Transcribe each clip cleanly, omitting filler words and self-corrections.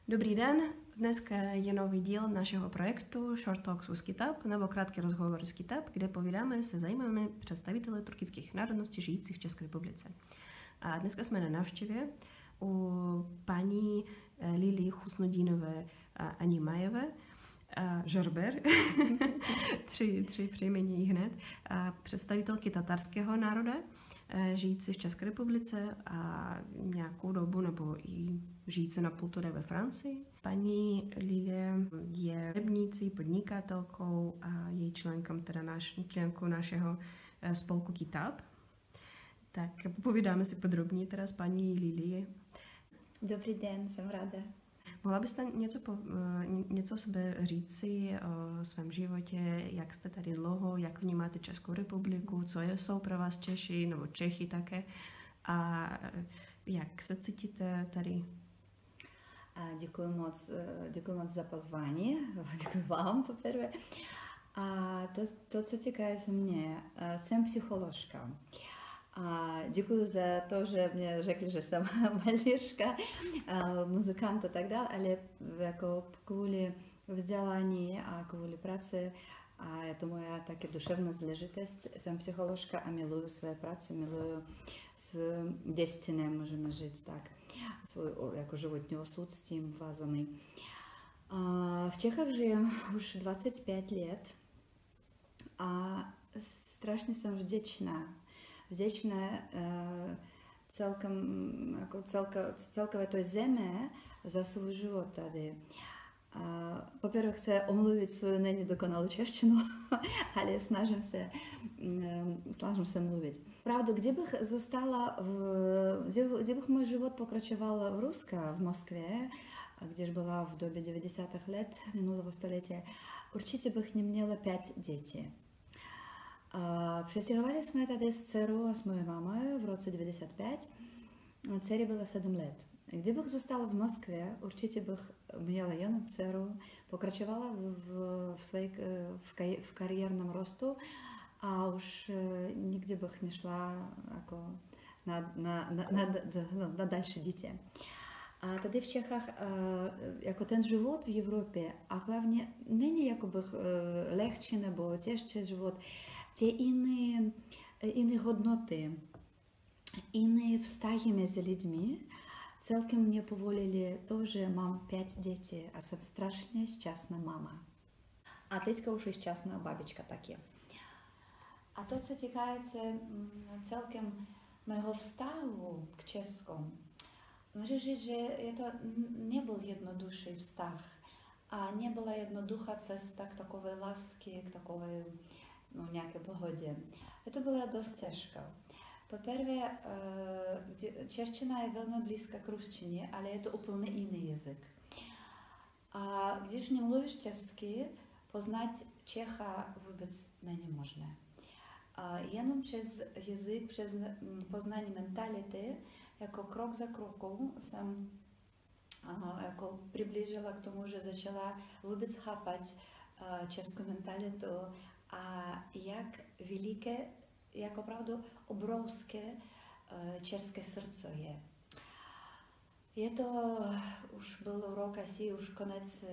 Dobrý den, dneska je nový díl našeho projektu Short Talks with Kitab, nebo krátký rozhovor s Kitab, kde povídáme se zajímavými představiteli turkických národností žijících v České republice. A dneska jsme na návštěvě u paní Lily Husnudinové Animajeve, Žorber, tři přejmení hned, představitelky tatarského národa, žijící v České republice a nějakou dobu nebo i žijící na půl ve Francii. Paní Lilie je hudebnicí, podnikatelkou a její členkou našeho spolku Kitab. Tak povídáme si podrobně teda s paní Lilie. Dobrý den, jsem ráda. Mohla byste něco o sebe říci o svém životě, jak jste tady dlouho, jak vnímáte Českou republiku, co jsou pro vás Češi nebo Čechy také a jak se cítíte tady? Děkuji moc za pozvání, děkuji vám poprvé. A to, co týká se mě, jsem psycholožka. A děkuji za to, že mě řekli, že jsem malířka, muzikant a tak dále, ale jako kvůli vzdělání a kvůli práci, a je to moja taky duševní záležitost, jsem psycholožka a miluju své práce, miluju svou destiny, můžeme říct tak, svůj jako životní osud s tím vázaný. V Čechách žijem už 25 let a strašně jsem vděčná celkové té zemi za svůj život tady. Po-prvé chci omluvit svou nedokonalou češtinu, ale snažím se mluvit. Pravdu, kdybych můj život pokračoval v Rusku, v Moskvě, když byla v době 90. let minulého století, určitě bych neměla 5 dětí. Přestěhovali jsme tady s dcerou a s mojí mamou v roce 95. Dceře bylo 7 let. Kdybych zůstala v Moskvě, určitě bych měla jenom dceru, pokračovala v kariérním rostu a už nikdy bych nešla jako na další děti. A tady v Čechách jako ten život v Evropě, a hlavně není jakoby lehčí nebo těžší život, ty jiné hodnoty, jiné vztahy mezi lidmi, celkem mě povolili to, že mám 5 dětí a jsem strašně šťastná mama. A teďka už je šťastná babička taky. A to, co týká se celkem mého vztahu k Česku, můžu říct, že to nebyl jednodušší vztah a nebyla jednoduchá cesta k takové lásky, k takové nějaké pohodě. To bylo dost těžké. Poprvé, čeština je velmi blízká k ruštině, ale je to úplně jiný jazyk. A když nemluvíš česky, poznat Čecha vůbec není možné. Jenom přes jazyk, přes poznání mentality, jako krok za krokem jsem jako přiblížila k tomu, že začala vůbec chápat českou mentalitu a jak veliké, jak opravdu obrovské české srdce je. Je to, už byl rok asi, už konec,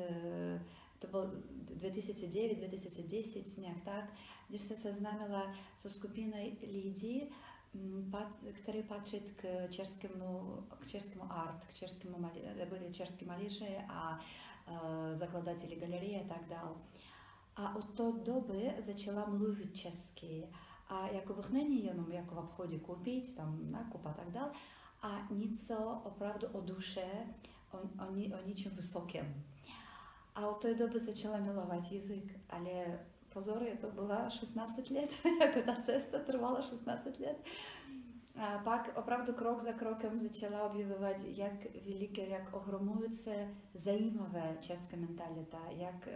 to byl 2009-2010, nějak tak, když se seznámila se skupinou lidí, které patří k českému art, byli české malíři a zakladatelé galerie a tak dále. A od té doby začala mluvit česky. A jakobych není jenom jako v obchodě koupit, tam nakup a tak dále, a něco opravdu o duše, o ničem vysokém. A od té doby začala milovat jazyk, ale pozor, to bylo 16 let, jako ta cesta trvala 16 let. A pak opravdu krok za krokem začala objevovat, jak veliké, jak ohromujíce zajímavé česká mentalita, jak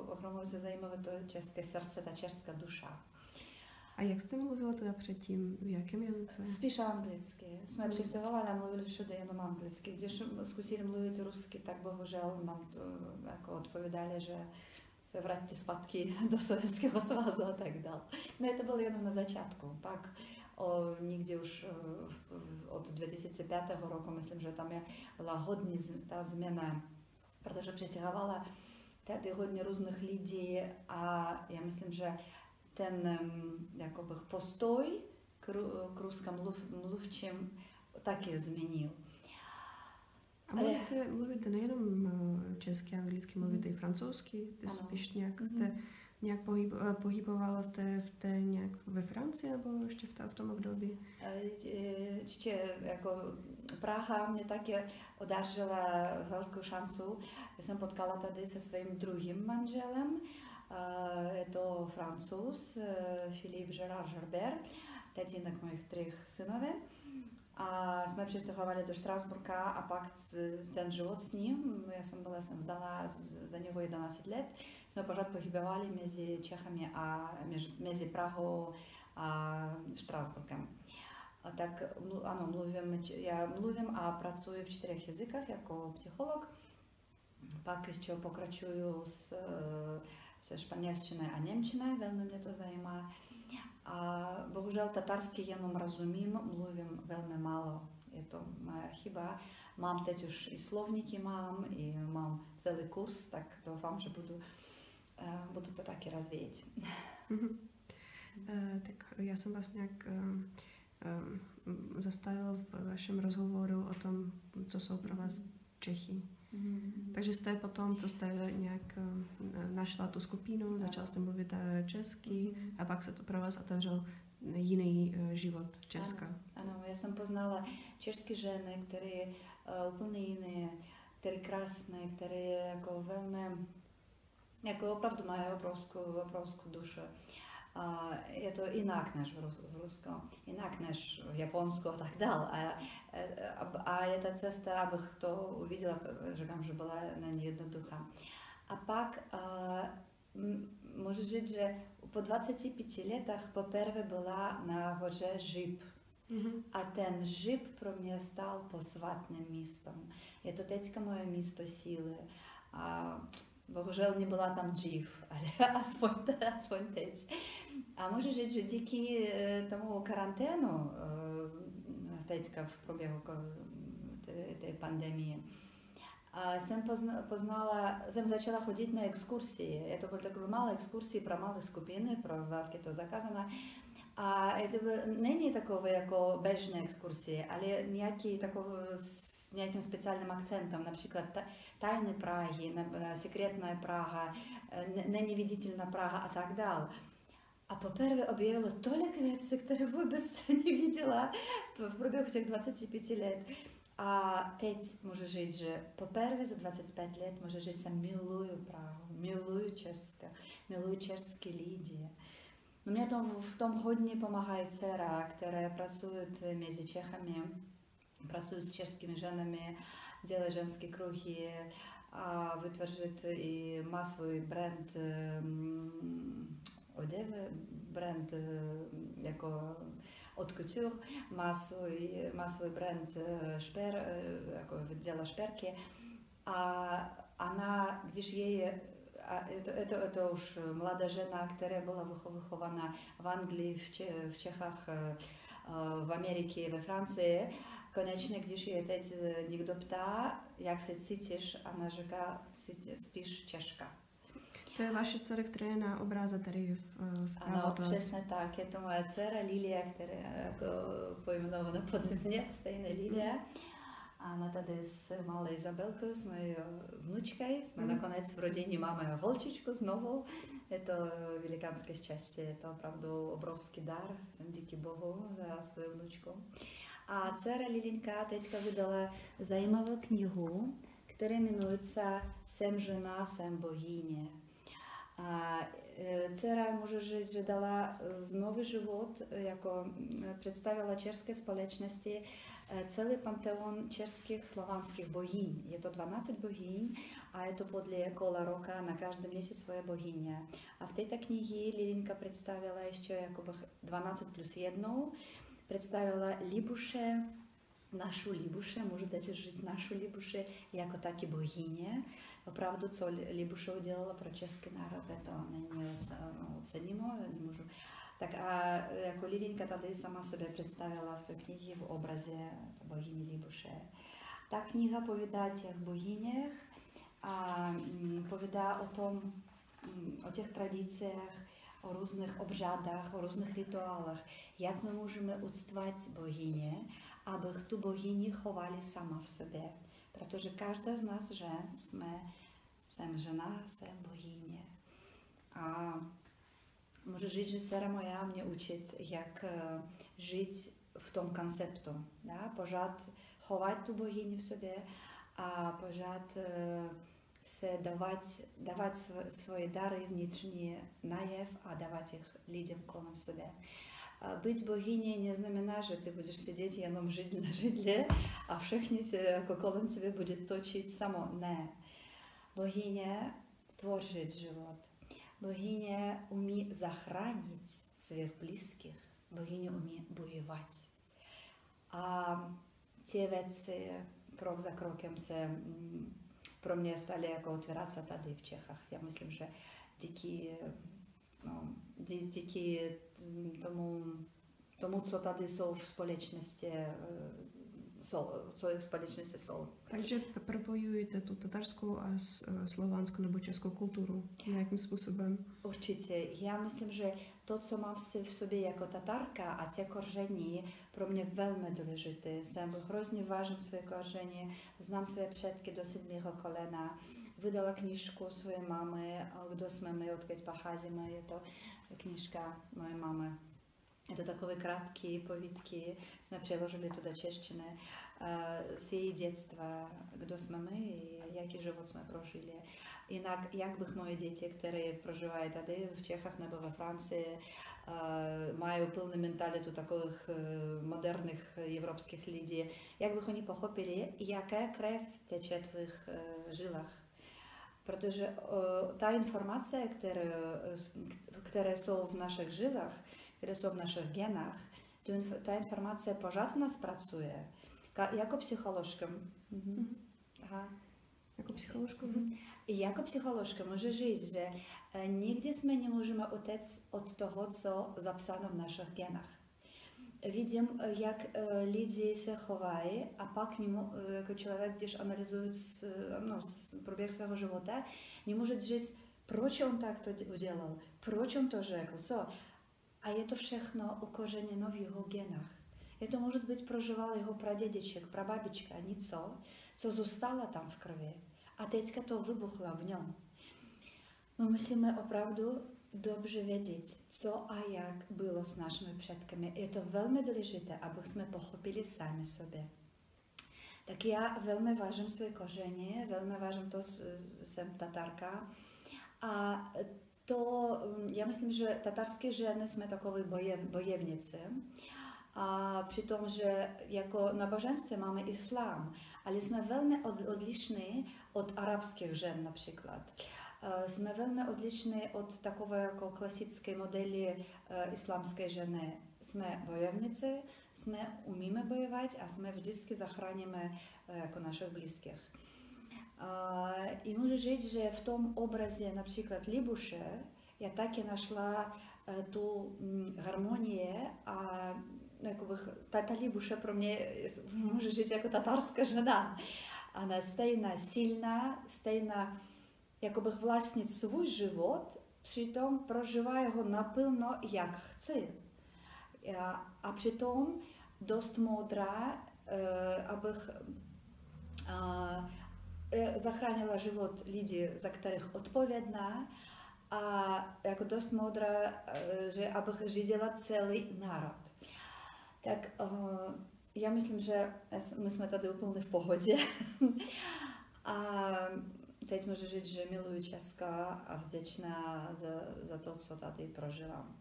ohromujíce zajímavé to české srdce, ta česká duša. A jak jste mluvila teda předtím? V jakém jazyce? Spíš anglicky. Jsme přistěhovali a mluvili všude jenom anglicky. Když zkusili mluvit rusky, tak bohužel nám to jako odpovědali, že se vraťte zpátky do Sovětského svazu a tak dále. No to bylo jenom na začátku. Pak někdy už od 2005 roku, myslím, že tam byla hodně ta změna protože přestěhovala tady hodně různých lidí a já myslím, že ten jakoby postoj k ruským taky změnil. A mluvíte nejenom česky, anglicky, mluvíte i francouzsky, ty spíš nějak jste nějak pohybovala jste nějak ve Francii nebo ještě v tom období? Ještě jako Praha mě taky odářila velkou šancu. Já jsem potkala tady se svým druhým manželem. Je to Francouz, Philippe Gérard Gerbert, tatínek mojich 3 synů. A jsme přestěhovali do Štrasburka a pak ten život s ním, já jsem vdala za něho 11 let, jsme pořád pohybovali mezi Čechami a mezi Prahou a Štrasburkem. A tak ano, já mluvím a pracuji v 4 jazykách jako psycholog, pak ještě pokračuju se španělštinou a němčinou, velmi mě to zajímá. A bohužel tatarsky jenom rozumím, mluvím velmi málo. Je to moja chyba. Mám teď už i slovníky i mám celý kurz, tak doufám, že budu to taky rozvíjet. Tak já jsem vás nějak zastavila v vašem rozhovoru o tom, co jsou pro vás Čechy. Takže jste potom, co jste nějak našla tu skupinu, začala jste mluvit česky a pak se to pro vás otevřel jiný život Česka. Ano, já jsem poznala české ženy, které úplně jiné, které krásné, které jako velmi, jako opravdu mají obrovskou dušu. Je to jinak než v Rusku, jinak než v Japonsku a tak dále. A je ta cesta, abych to uviděla, říkám, že byla není jednoduchá. A pak můžu říct, že po 25 letech poprvé byla na hoře Žip. A ten Žip pro mě stal posvátným místem. Je to teďka moje místo síly. Bohužel nebyla tam dřív, ale aspoň teď. A můžu říct, že díky tomu karanténu teďka v průběhu té pandemie jsem začala chodit na exkursie. Je to bylo takové malé exkursie pro malé skupiny, pro velké to zakázané. A není takové jako běžné exkursie, ale nějaký takový s nějakým speciálním akcentem, například tajné Prahy, sekretná Praha, neviditelná Praha a tak dále. A poprvé objevila tolik věcí, které vůbec neviděla v průběhu těch 25 let. A teď můžu říct, že poprvé za 25 let můžu říct, že miluju Prahu, miluju Česko, miluju české lidi. No mě v tom hodně pomáhá dcera, která pracuje mezi Čechami, pracuje s českými ženami, dělá ženské kruhy a vytvořit i má svůj brand oděvy, brand jako od couture, má svůj brand jako dělá šperky a ona, když je to už mladá žena, která byla vychována v Anglii, v Čechách, v Americe, ve Francii. Konečně, když je teď někdo ptá, jak se cítíš, ona říká, spíš Češka. To je vaše dcera, která je na obraze tady vpravo. Ano, přesně tak. Je to moje dcera Lilia, která je jako pojmenovaná podle mě, stejná Lilia. A ona tady s malou Izabelkou, s mojí vnučkou, jsme nakonec v rodině máme holčičku znovu. Je to velikánské štěstí, je to opravdu obrovský dar, díky Bohu za svou vnučku. A dcera Lilinka teďka vydala zajímavou knihu, která jmenuje se Jsem žena, jsem bohyně. A dcera, můžu říct, že dala znovu život, jako představila české společnosti celý panteon českých slovanských bohyň. Je to 12 bohyň a je to podle kola roka na každý měsíc svoje bohyně. A v této knihy Lilinka představila ještě jako 12 plus 1, představila Libuše, našu Libuše, můžete říct našu Libuše, jako taky bohyně. Opravdu, co Libuše udělala pro český národ, to není ocenimo, nemůžu. Tak a jako Lilinka tady sama sebe představila v té knihy v obraze bohyni Libuše. Ta kniha povídá o těch bohyněch a wypowiada o tych tradycjach, o różnych obrzadach, o różnych rytuałach, jak my możemy uctwać boginię, aby tu bogini chowali sama w sobie. Protože każda z nas žen jsem žena, jsem bohyně. A můžu říct, že dcera moja mě učit, jak žít v tom konceptu. Da? Pořád chovat tu bohyni v sobě a pořád se dávat svoje dary vnitřní najev a dávat jich lidem kolem sebe. Быть богиней не знamená, že ty budeš sedět jenom v židli a všechny se jako kolem tebe bude točit samo. Ne. Bohyně tvořit život. Bohyně umí zachránit svých blízkých. Bohyně umí bojovat. A ty věci krok za krokem se pro mě staly jako otvírat se tady v Čechách. Já myslím, že díky tomu, co tady jsou v společnosti, co v společnosti jsou. Takže propojujete tu tatarskou a slovanskou nebo českou kulturu nějakým způsobem? Určitě. Já myslím, že to, co mám v sobě jako tatarka a tě koření, pro mě velmi důležité. Jsem hrozně vážím své koření, znám své předky do 7. kolena. Vydala knížku své mamy, Kdo jsme my, odkud pocházíme, je to knížka mojej mamy. Je to takové krátké povídky, jsme přeložili to do češtiny, z její dětstva, kdo jsme my, jaký život jsme prožili. Jinak, jak bych moje děti, které prožívají tady v Čechách nebo ve Francii, mají plnou mentalitu takových moderních evropských lidí, jak bych oni pochopili, jaká krev teče v tvých žilách. Protože ta informace, které jsou v našich žilách, které jsou v našich genách, ta informace pořád v nás pracuje. Jako psycholožka. Aha. Jako psycholožka? Jako psycholožka můžu říct, že nikdy jsme nemůžeme utéct od toho, co zapsáno v našich genách. Vidím, jak lidi se chovají a pak jako člověk, když analyzuje průběh svého života, nemůže říct, proč on tak to udělal, proč on to řekl, co. A je to všechno ukořeněno v jeho genách. Je to může být prožíval jeho pradědeček, prababička, něco, co zůstalo tam v krvi. A teďka to vybuchlo v něm. My musíme opravdu dobře vědět, co a jak bylo s našimi předky. Je to velmi důležité, aby jsme pochopili sami sobě. Tak já velmi vážím své kořeny, velmi vážím to, jsem tatarka. A to, já myslím, že tatarské ženy jsme takové bojevnice. A přitom, že jako náboženství máme islám, ale jsme velmi odlišní od arabských žen například. Jsme velmi odlišní od takové jako klasické modely islámské ženy. Jsme bojovnice, jsme umíme bojovat a jsme vždycky zachráníme jako našich blízkých. I můžu říct, že v tom obraze například Libuše já taky našla tu harmonii a ta Libuše pro mě můžu říct jako tatarská žena. Ona stejná silná, stejná jako bych vlastnit svůj život, přitom prožívá ho naplno, jak chce. A přitom dost moudrá, abych zachránila život lidí, za kterých odpovědná, a jako dost moudrá, že abych řídila celý národ. Tak já myslím, že my jsme tady úplně v pohodě. A teď můžu říct, že miluji Česko a vděčná za to, co tady prožívám.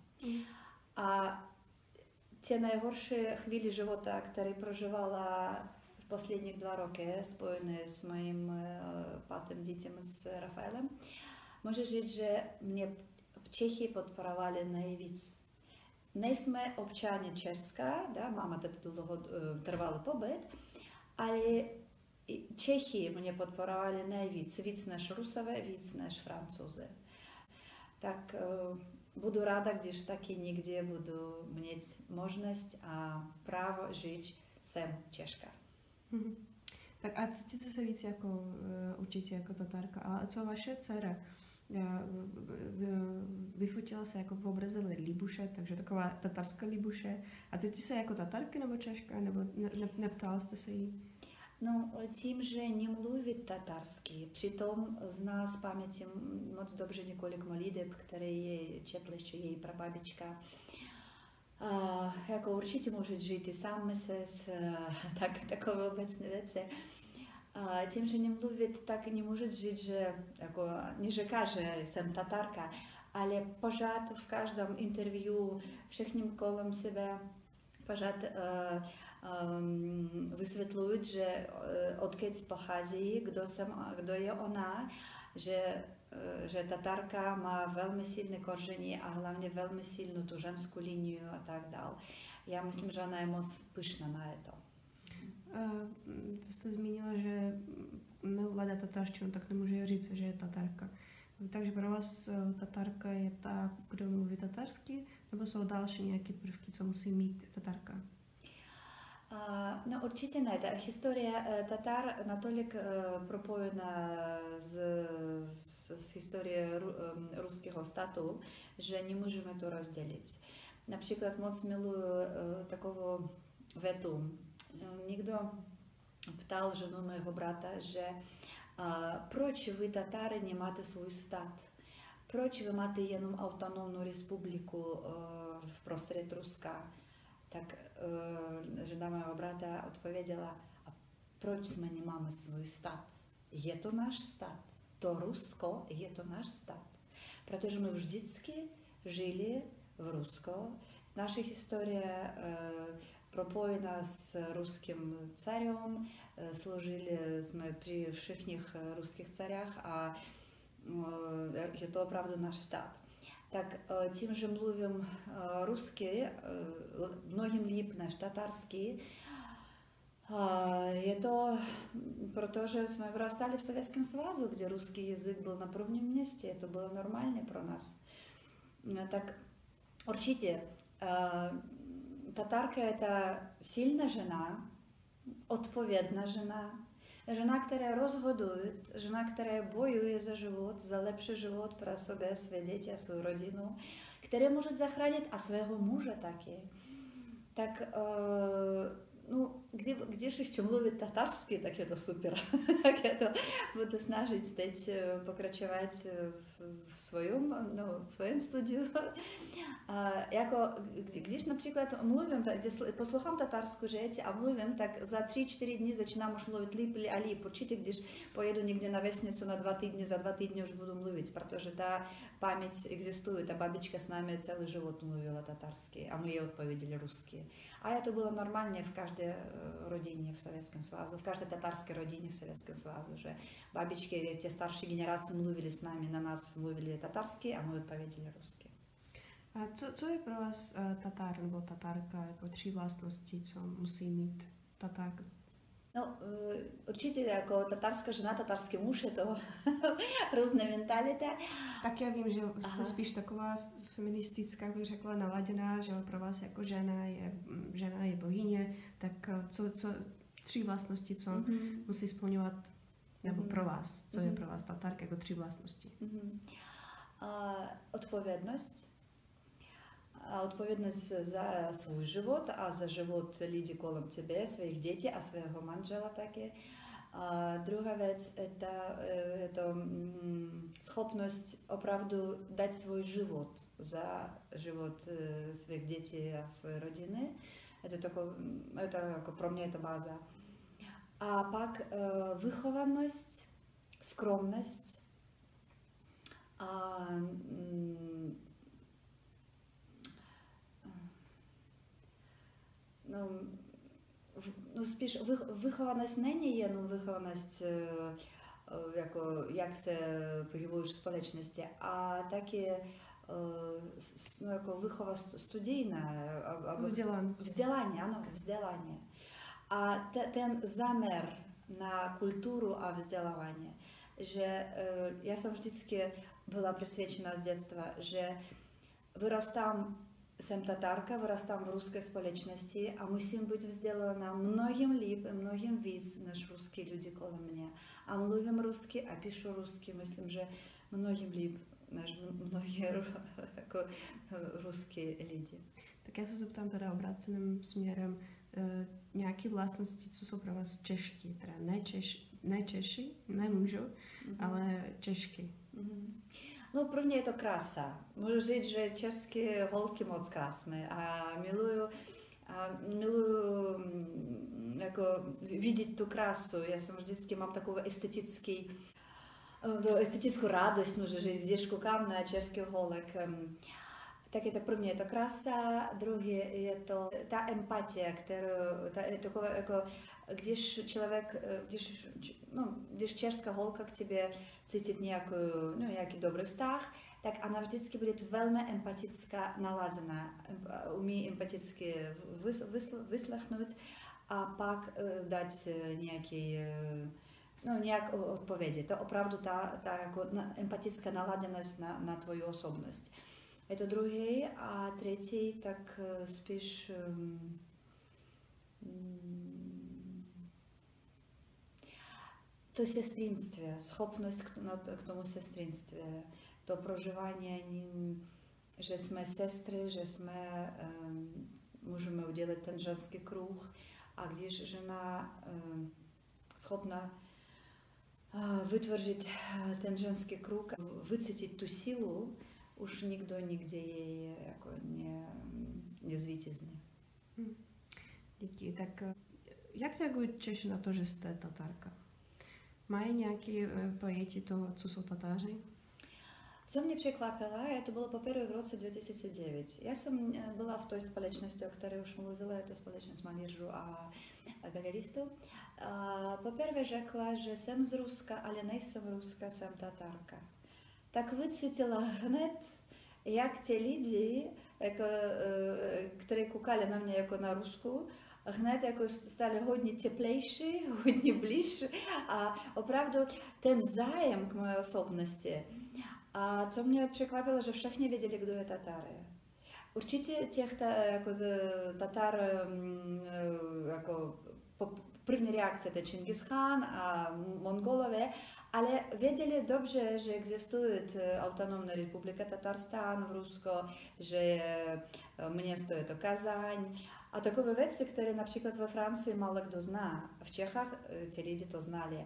A ty nejhorší chvíli života, které prožívala v posledních 2 roky, spojené s mojím pátým dítěm, s Rafaelem, můžu říct, že mě Čechy podporovali nejvíc. Nejsme občany Česka, da, máme tady trvalý pobyt, ale Čechy mě podporovali nejvíc, víc než Rusové, víc než Francouzi. Tak budu ráda, když taky někdy budu mít možnost a právo žít jsem Češka. Tak a cítíte se víc jako určitě jako Tatarka. A co vaše dcera? Vyfotila se jako v obraze Libuše, takže taková tatarská Libuše. A cítíte se jako Tatarka nebo Češka? Nebo neptala jste se jí? No, tím, že nemluví tatarsky, přitom zná z paměti moc dobře několik moliteb, které jej četla ještě její prababička. Jako určitě může žít i sám myslet, takové obecné věci. Tím, že nemluví, tak не может жить, že jako, не říká, že jsem Tatarka, ale pořád v každém interview všechním kolem sebe pořád vysvětlují, že odkud pochází, kdo je ona, že Tatarka má velmi silné kořeny a hlavně velmi silnou tu ženskou linii a tak dále. Já myslím, že ona je moc pyšná na to. To jste zmínila, že neovládá tatarštinu, tak nemůže říct, že je Tatarka. Takže pro vás Tatarka je ta, kdo mluví tatarsky, nebo jsou další nějaké prvky, co musí mít Tatarka? No určitě ne. Ta historie Tatar natolik propojena s historií ruského státu, že nemůžeme to rozdělit. Například moc miluji takovou větu. Někdo ptal ženu mého brata, že proč vy Tatary nemáte svůj stát? Proč vy máte jenom autonomnou republiku v prostředí Ruska? Tak žena mého brata odpověděla, a proč jsme nemáme svůj stát? Je to náš stát. To Rusko je to náš stát. Protože my vždycky žili v Rusko. Naše historie propojena s ruským carem, sloužili jsme při všech ruských carech a je to opravdu náš stát. Tak tím, že mluvím rusky, mnohým líp než tatarsky, je to proto, že jsme vyrastali v Sovětském svazu, kde ruský jazyk byl na prvním místě, to bylo normálně pro nás. Tak určitě, Tatarka – это сильная жена, odpovědná žena, žena, která rozhoduje, žena, která bojuje za život, za lepší život pro sebe, své děti a svou rodinu, která může zachránit a svého muže taky. Tak, no, když ještě mluvit tatarsky, tak je to super. Tak já to budu snažit teď pokračovat v svém studiu. Jako, když například mluvím, poslouchám tatarskou řeč a mluvím, tak za 3-4 dny začínám už mluvit líp a líp. Určitě, když pojedu někde na vesnicu na 2 týdny, za 2 týdny už budu mluvit, protože ta paměť existuje. Ta babička s námi celý život mluvila tatarsky a my jí odpověděli rusky. A to bylo normálně v každé rodině v Sovětském svazu, v každé tatarské rodině v Sovětském svazu, že babičky, ty starší generace mluvili s námi, na nás mluvili tatarsky a my odpověděli rusky. A co je pro vás Tatar nebo Tatarka, jako 3 vlastnosti, co musí mít Tatarka? No, určitě jako tatarská žena, tatarský muž, je to různé mentalita. Tak já vím, že jste spíš taková feministická, bych řekla, naladěná, že pro vás jako žena je bohyně, tak co 3 vlastnosti, co musí splňovat, nebo pro vás, co je pro vás Tatarka, jako 3 vlastnosti? Odpovědnost. Odpovědnost za svůj život a za život lidí kolem tebe, svých dětí a svého manžela taky. Druhá věc je to schopnost opravdu dát svůj život za život svých dětí a své rodiny. To jako pro mě je to báza. A pak vychovanost, skromnost a no spíš vychovanost není jenom vychovanost, jako jak se pohybuješ v společnosti, a taky jako vychovanost studijná. Vzdělání, ano, vzdělání. A ten záměr na kulturu a vzdělávání, že já jsem vždycky byla přesvědčena z dětstva, že vyrostám jsem Tatarka, vyrastám v ruské společnosti a musím být vzdělána mnohem líp, mnohem víc než ruský lidi kolem mě. A mluvím rusky a píšu rusky, myslím, že mnohem líp než mnohí jako ruský lidi. Tak já se zeptám teda obráceným směrem, nějaké vlastnosti, co jsou pro vás češky, teda ne Češi, ne mužů, ale Češky. No, pro mě je to krása. Můžu říct, že české holky moc krásné a miluju jako vidět tu krásu. Já jsem vždycky mám takovou estetickou radost, můžu říct, když koukám na českých holek. Tak это pro mě je to krása, druhý je to ta empatie, takové jako když česká holka k tebe cítit nějaký dobrý vztah, tak ona vždycky bude velmi empatická nalazená, umí empaticky vyslechnout a pak dát nějak odpovědi. To opravdu ta jako empatická naladěnost na tvoji osobnost. Je to druhý a třetí, tak spíš to sestrinství, schopnost k tomu sestrinství, to prožívání, že jsme sestry, že jsme můžeme udělat ten ženský kruh a když žena schopna vytvořit ten ženský kruh, vycítit tu sílu, už nikdo nikde jej jako nezvítězní. Díky. Tak jak reagují Češi na to, že jste Tatarka? Mají nějaké pojetí toho, co jsou Tatáři? Co mě překvapilo, to bylo poprvé v roce 2009. Já jsem byla v té společnosti, o které už mluvila, je to společnost malířů a galeristů. Poprvé řekla, že jsem z Ruska, ale nejsem Ruska, jsem Tatarka. Tak vycítila hned, jak ti lidi, kteří koukali na mě jako na Rusku, hned jako stali hodně teplejší, hodně blíž a opravdu ten zájem k mojej osobnosti. A co mě překvapilo, že všichni věděli, kdo je Tatary. Určitě těch jako Tatar jako první reakce to Čingis Khan a Mongolové, ale věděli dobře, že existuje autonomní republika Tatarstan v Rusku, že je město je to Kazaň a takové věci, které například ve Francii málo kdo zná. V Čechách ti lidi to znali.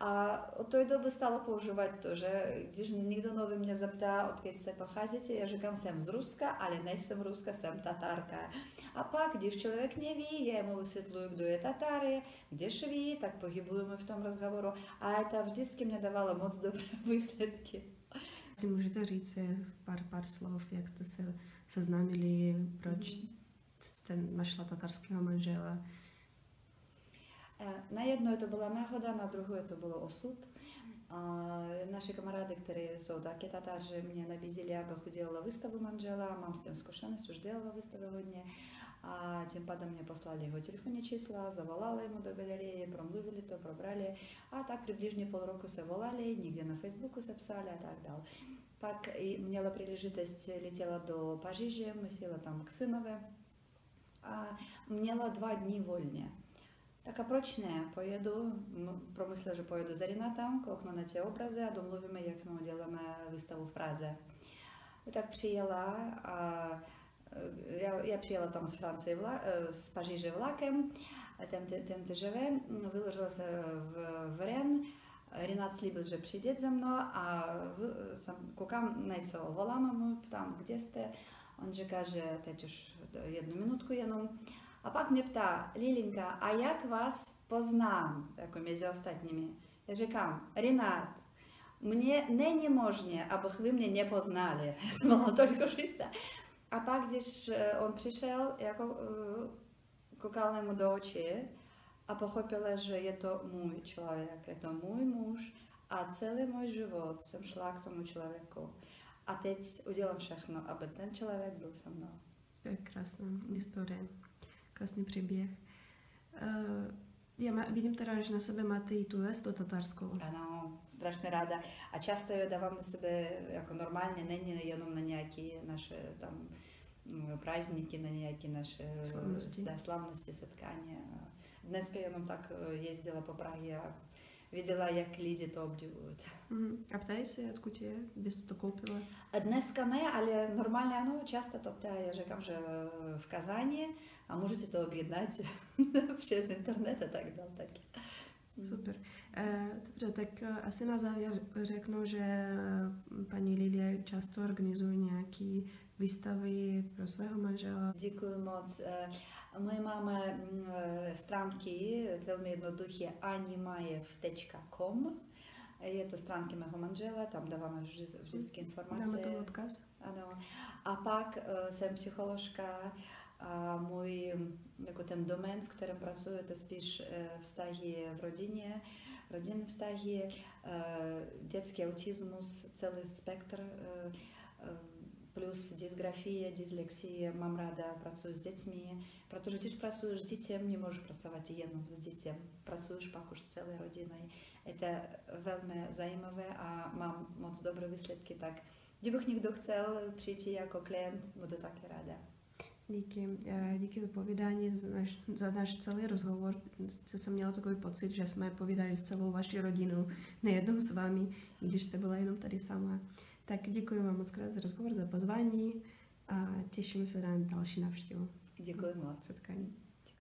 A od té doby stalo používat to, že když někdo nový mě zeptá, odkud se pocházíte, já říkám, jsem z Ruska, ale nejsem Ruska, jsem Tatarka. A pak, když člověk neví, já mu vysvětluji, kdo je Tatary, když ví, tak pohybujeme v tom rozhovoru. A to vždycky mě dávalo moc dobré výsledky. Si můžete říct pár slov, jak jste se seznámili, proč jste našla tatarského manžela? Na jedno to byla náhoda, na druhou to bylo osud. Naši kamarády, kteří jsou taky Tatáři, mě nabízeli, abych udělala výstavu manžela, mám s tím zkušenost, už dělala výstavy hodně. A tím pádem mě poslali jeho telefonní čísla, zavolali mu do galerie, promluvili to, probrali. A tak přibližně půl roku se volali, někde na Facebooku se psali a tak dále. Pak měla příležitost, letěla do Paříže, musela tam k synovi a měla 2 dny volně. Tak a proč ne? Pojedu, promyslel, že pojedu za Renatem, kouknu na ty obrazy a domluvíme, jak jsme uděláme výstavu v Praze. Tak přijela a já přijela tam z Francie, z Paříže vlakem, tam TGV, vyložila se v Rennes, Renat slíbil, že přijde za mnou a koukám, nejsou, volám mu, ptám, kde jste? On říká, že teď už 1 minutku jenom. A pak mě ptá, Lilinka, a jak vás poznám, jako mezi ostatními? Já říkám, Renat, mně není možné, abych vy mě nepoznali. Já jsem byla toliko šistá. A pak, když on přišel, jako koukal mu do očí a pochopila, že je to můj člověk, je to můj muž a celý můj život jsem šla k tomu člověku. A teď udělám všechno, aby ten člověk byl se mnou. To je krásná historie, krásný příběh. Já vidím teda, že na sebe máte i tu vestu tatarskou. Ano, strašně ráda. A často ji dávám na sebe jako normálně, není jenom na nějaké naše tam праздники, на nějaké naše slavnosti, setkání. Dneska jenom tak jezdila po Praze a viděla, jak lidi to obdivují. A ptají se, odkud je, kde jste to koupila? A dneska ne, ale normálně ano, často to ptají. Já říkám, že v Kazani a můžete to objednat přes internet a tak dále. Tak. Super. Dobře, tak asi na závěr řeknu, že paní Lilie často organizuje nějaké výstavy pro svého manžela. Děkuji moc. My máme stránky velmi jednoduché animajev.com. Je to stránky mého manžela, tam dáváme vždycky informace. Dáme to odkaz. Ano. A pak jsem psycholožka a můj jako ten domén, v kterém pracuji, to spíš vztahy v rodině, rodinné vztahy, dětský autismus, celý spektr, plus dysgrafie, dyslexie. Mám ráda, pracuji s dětmi, protože když pracuješ s dětem, nemůžeš pracovat jenom s dětem, pracuješ pak už s celé rodinou. Je to velmi zajímavé a mám moc dobré výsledky, tak kdybych někdo chtěl přijít jako klient, budu taky ráda. Díky za povídání, za náš celý rozhovor. Co jsem měla takový pocit, že jsme povídali s celou vaší rodinou, nejednou s vámi, když jste byla jenom tady sama. Tak děkuji vám moc krát za rozhovor, za pozvání a těšíme se na další návštěvu. Děkuji moc. Setkání.